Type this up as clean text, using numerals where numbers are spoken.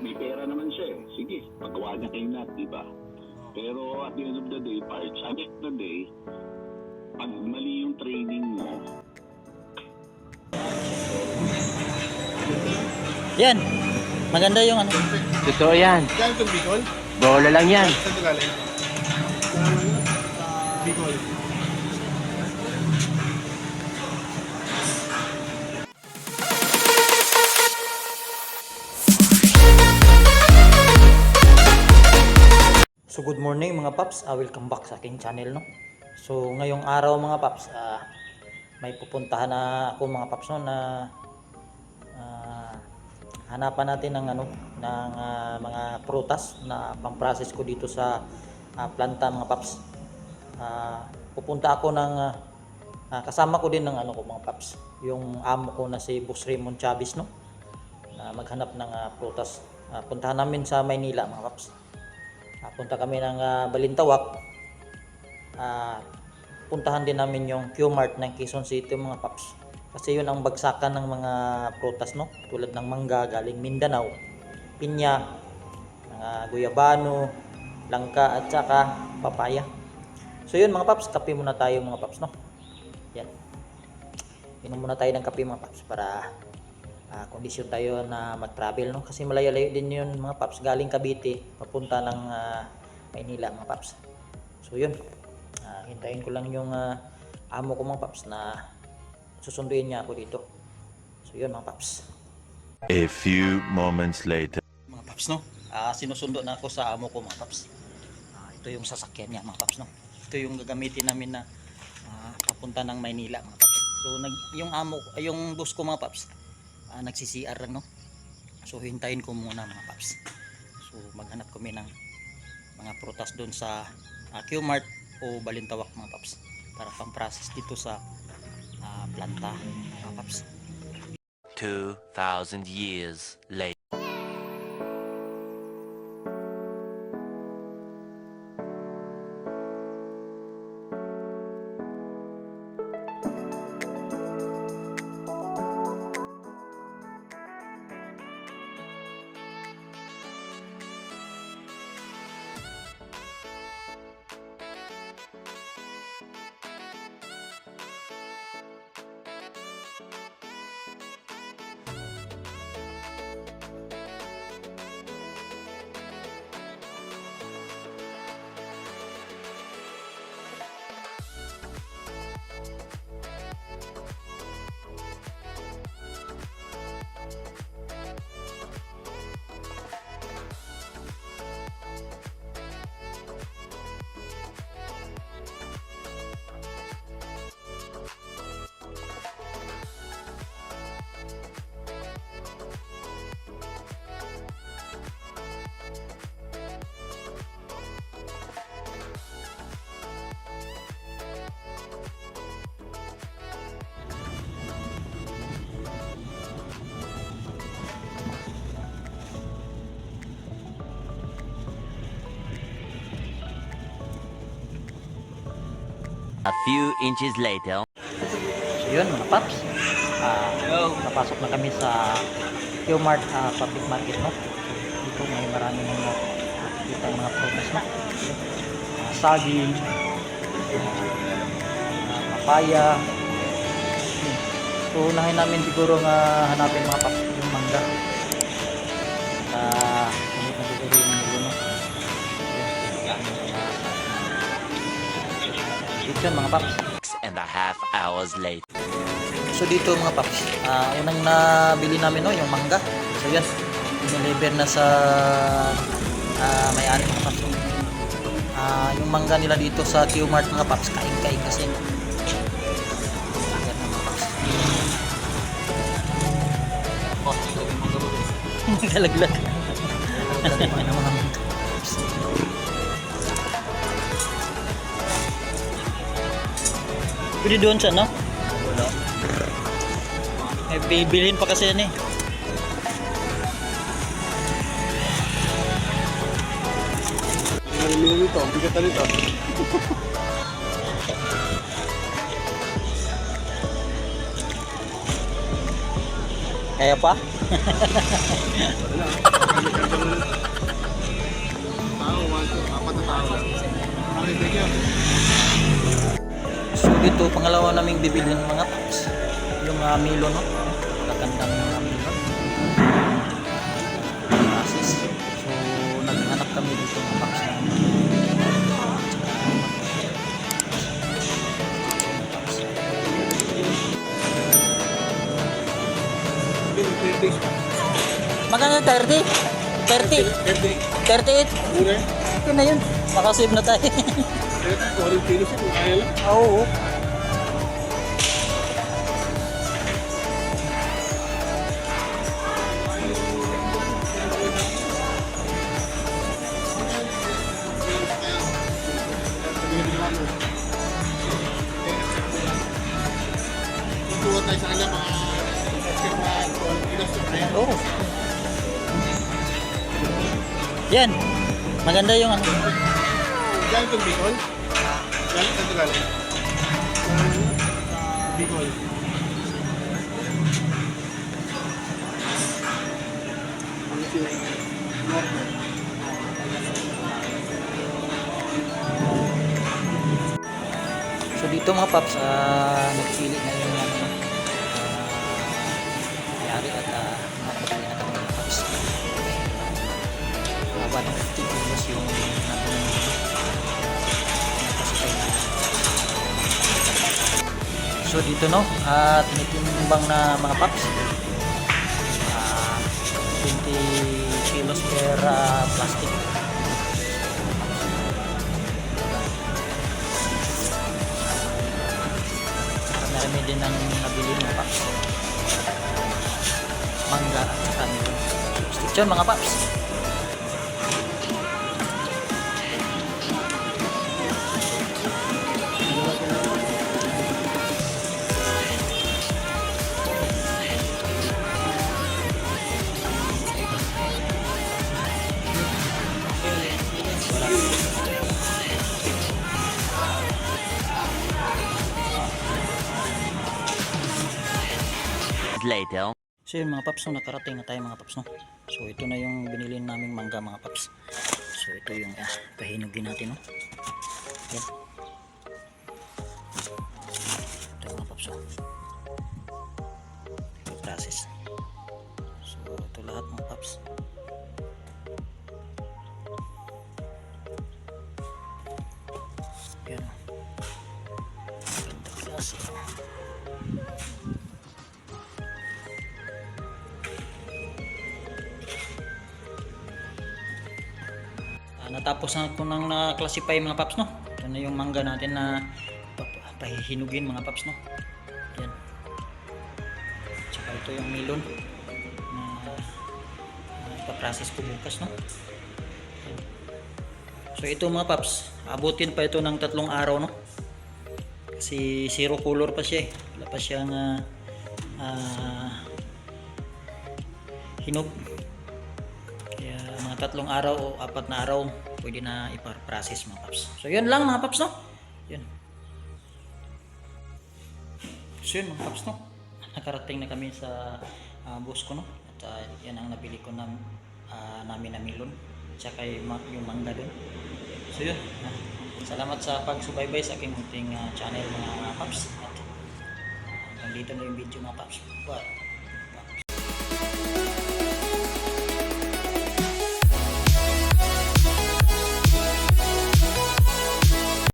may pera naman siya eh. Sige, pagawa niya kay Nat, di ba? Pero at the end of the day, parts, at the end of the day, pag mali yung training mo, Yan. Maganda yung ano. Totoo yan. Galing itong Bicol? Bola lang yan. Saan ito galing? Bicol. So good morning mga paps, welcome back sa aking channel, no. So ngayong araw mga paps, may pupuntahan na ako mga paps, no, na hanapan natin ng ano, ng mga prutas na pang-process ko dito sa planta mga paps. Pupunta ako ng kasama ko din ng ano ko mga paps, yung amo ko na si Boss Raymond Chavez, no, maghanap ng prutas. Puntahan namin sa Maynila mga paps. Punta kami ng Balintawak. Puntahan din namin yung Q-Mart ng Quezon City mga paps. Kasi yun ang bagsakan ng mga prutas, no? Tulad ng mangga galing Mindanao, pinya, guyabano, langka at saka papaya. So yun mga paps, kape muna tayo mga paps, no? Yan. Inom muna tayo ng kape mga paps para kondisyon tayo na mag-travel, no? Kasi malayo-layo din yun mga paps, galing Cavite papunta ng Maynila mga paps. So yun, hintayin ko lang yung amo ko mga paps na susunduin niya ako dito. So yun mga paps. A few moments later. Mga paps, no, sinusundo na ako sa amo ko mga paps. Ito yung sasakyan niya mga paps, no. Ito yung gagamitin namin na papunta ng Maynila mga paps. So yung boss ko mga paps, nagsi-CR lang, no. So hintayin ko muna mga paps. So maghanap kami ng mga prutas doon sa Q-Mart o Balintawak mga paps para pang-process dito sa planta mga paps. 2,000 years later. A few inches later. So yun mga paps, napasok na kami sa Q-Mart public market, no. Dito may maraming nakikita mga prutas, no. Saging, papaya. So unahin namin siguro hanapin mga paps yung mangga. Hindi na siguro yung mulo, no. Yun mga paps. 6.5 hours later. So dito mga paps, unang nabili namin, no, yung mangga. So yan, deliver na sa may-ari mga paps. Yung mangga nila dito sa Q-Mart mga paps, kain-kain kasi. Ayan mga paps. Galaglag. Galaglag na mga mangga. Pwede doon sa no? Wala. May bibilhin pa kasi yan eh. Ano ito? Ang bigat na nito. Kaya pa? Wala. pangalawa naming bibilhin mga paps. Yung Milo, no? Magandang Milo. Asis. So, naghanap kami dito ng paps na magkano 30? 30? 38? Okay na yun. Makasave na tayo. Oo. Oo. Yan. Maganda yung ano. Galing itong Bicol? Galing sa Tagalog? Bicol. So dito mga paps, nagpili na yung mayari at nakapili na kami mga paps. 150 kilos yung so dito no, tinitimbang na mga paps, 20 kilos per plastic. Marami din ang nabili mga paps, mangga at saka nito substitution mga paps. Later. So yun mga paps, no, nakarating na tayo mga paps, no. So ito na yung binili naming mangga mga paps. So ito yung pahinugin natin, no. Yan. Ito mga paps, no. Ito process. So ito lahat mga paps. Yan. Ganda klase. Natapos na ko nang na-classify mga paps, no. Ito na yung mangga natin na pahihinugin mga paps, no. Yan. Tsaka ito yung melon na ipaprocess ko bukas, no. Yan. So ito mga paps, abutin pa ito ng 3 araw, no. Kasi zero color pa siya eh. Wala pa siyang hinog. 3 araw o 4 na araw pwede na ipa-process mga paps. So yun lang mga paps, no. Yun. So yun mga paps, no. Nakarating na kami sa bus ko, no. At yan ang nabili ko namin na melon. Tsaka yung mangga dun. So yun. Salamat sa pagsubaybay sa aking munting channel mga paps. At nandito na yung video mga paps. Bye.